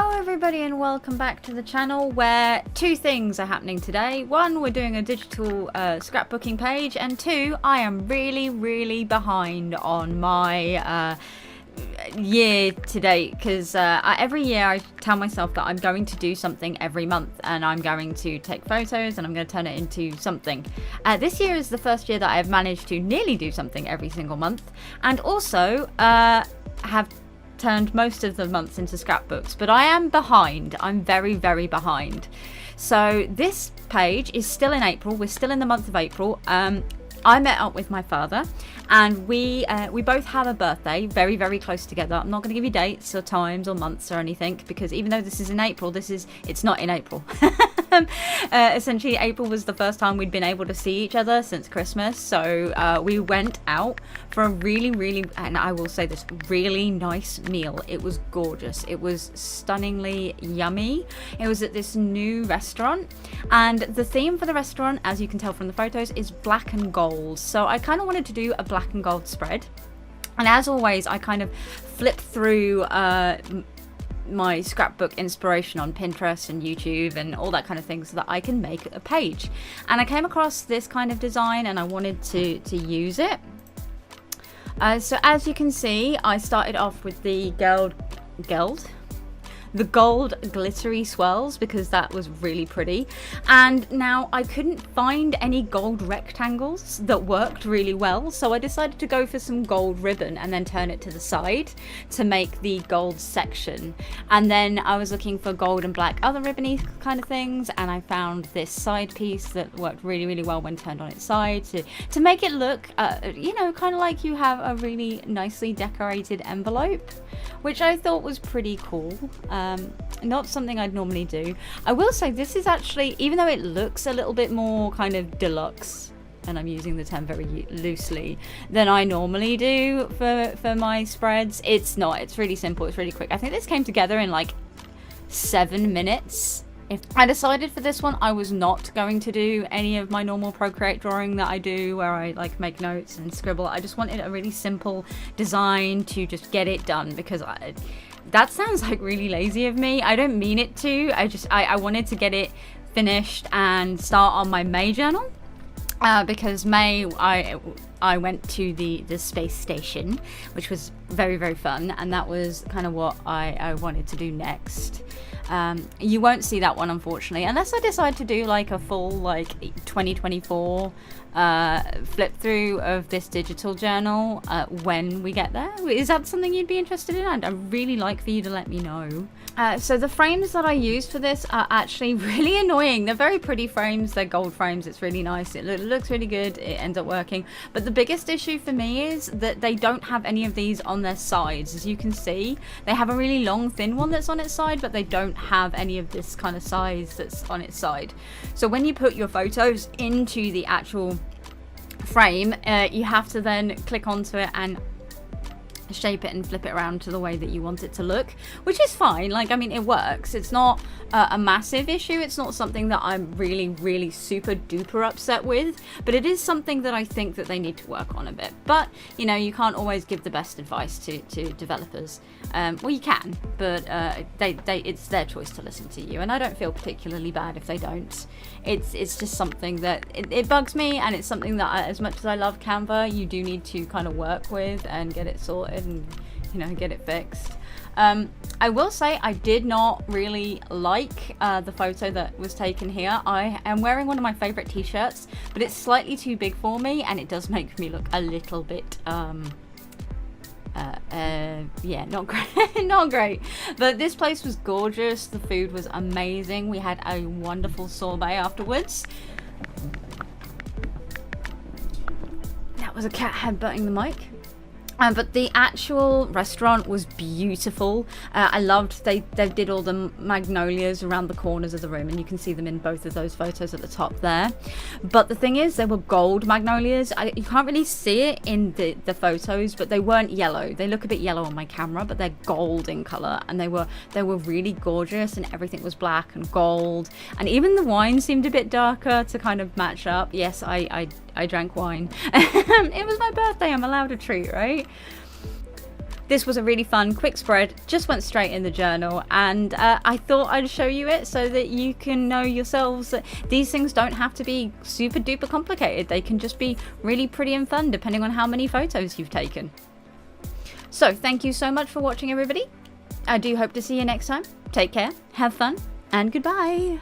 Hello everybody and welcome back to the channel where two things are happening today. One, we're doing a digital scrapbooking page, and two, I am really behind on my year to date because every year I tell myself that I'm going to do something every month and I'm going to take photos and I'm going to turn it into something. This year is the first year that I've managed to nearly do something every single month, and also have turned most of the months into scrapbooks, but I am behind. I'm very behind. So this page is still in April. We're still in the month of April. I met up with my father and we both have a birthday very close together. I'm not going to give you dates or times or months or anything because even though this is in April, it's not in April. Essentially, April was the first time we'd been able to see each other since Christmas, so we went out for a really, and I will say this, really nice meal. It was gorgeous. It was stunningly yummy. It was at this new restaurant, and the theme for the restaurant, as you can tell from the photos, is black and gold. So I kind of wanted to do a black and gold spread, and as always, I kind of flipped through my scrapbook inspiration on Pinterest and YouTube and all that kind of thing so that I can make a page, and I came across this kind of design and I wanted to use it. So as you can see, I started off with the gold glittery swirls because that was really pretty, and now I couldn't find any gold rectangles that worked really well, so I decided to go for some gold ribbon and then turn it to the side to make the gold section. And then I was looking for gold and black other ribbony kind of things, and I found this side piece that worked really well when turned on its side to make it look you know, kind of like you have a really nicely decorated envelope, which I thought was pretty cool. Not something I'd normally do. I will say this is actually, even though it looks a little bit more kind of deluxe, and I'm using the term very loosely, than I normally do for my spreads, it's not. It's really simple. It's really quick. I think this came together in like 7 minutes. If I decided for this one, I was not going to do any of my normal Procreate drawing that I do where I like make notes and scribble. I just wanted a really simple design to just get it done because that sounds like really lazy of me. I don't mean it to. I wanted to get it finished and start on my May journal because May I went to the space station, which was very fun, and that was kind of what I wanted to do next. You won't see that one unfortunately unless I decide to do like a full like 2024 flip through of this digital journal when we get there. Is that something you'd be interested in? I'd really like for you to let me know. So the frames that I used for this are actually really annoying. They're very pretty frames. They're gold frames. It's really nice. It looks really good. It ends up working. But the biggest issue for me is that they don't have any of these on their sides. As you can see, they have a really long thin one that's on its side, but they don't have any of this kind of size that's on its side. So when you put your photos into the actual frame, you have to then click onto it and shape it and flip it around to the way that you want it to look, which is fine. Like, I mean, it works. It's not a massive issue. It's not something that I'm really super duper upset with, but it is something that I think that they need to work on a bit. But you know, you can't always give the best advice to developers. Well, you can, but it's their choice to listen to you, and I don't feel particularly bad if they don't. It's just something that it bugs me, and it's something that as much as I love Canva, you do need to kind of work with and get it sorted and, you know, get it fixed. I will say I did not really like the photo that was taken here. I am wearing one of my favorite t-shirts, but it's slightly too big for me, and it does make me look a little bit yeah, not great. Not great. But this place was gorgeous. The food was amazing. We had a wonderful sorbet afterwards. That was a cat headbutting the mic. But the actual restaurant was beautiful. I loved they did all the magnolias around the corners of the room, and you can see them in both of those photos at the top there. But the thing is, they were gold magnolias. You can't really see it in the photos, but they weren't yellow. They look a bit yellow on my camera, but they're gold in color, and they were really gorgeous, and everything was black and gold, and even the wine seemed a bit darker to kind of match up. Yes, I drank wine. It was my birthday. I'm allowed a treat, right? this was a really fun, quick spread, just went straight in the journal, and I thought I'd show you it so that you can know yourselves that these things don't have to be super duper complicated. They can just be really pretty and fun depending on how many photos you've taken. So thank you so much for watching, everybody. I do hope to see you next time. Take care, have fun, and goodbye.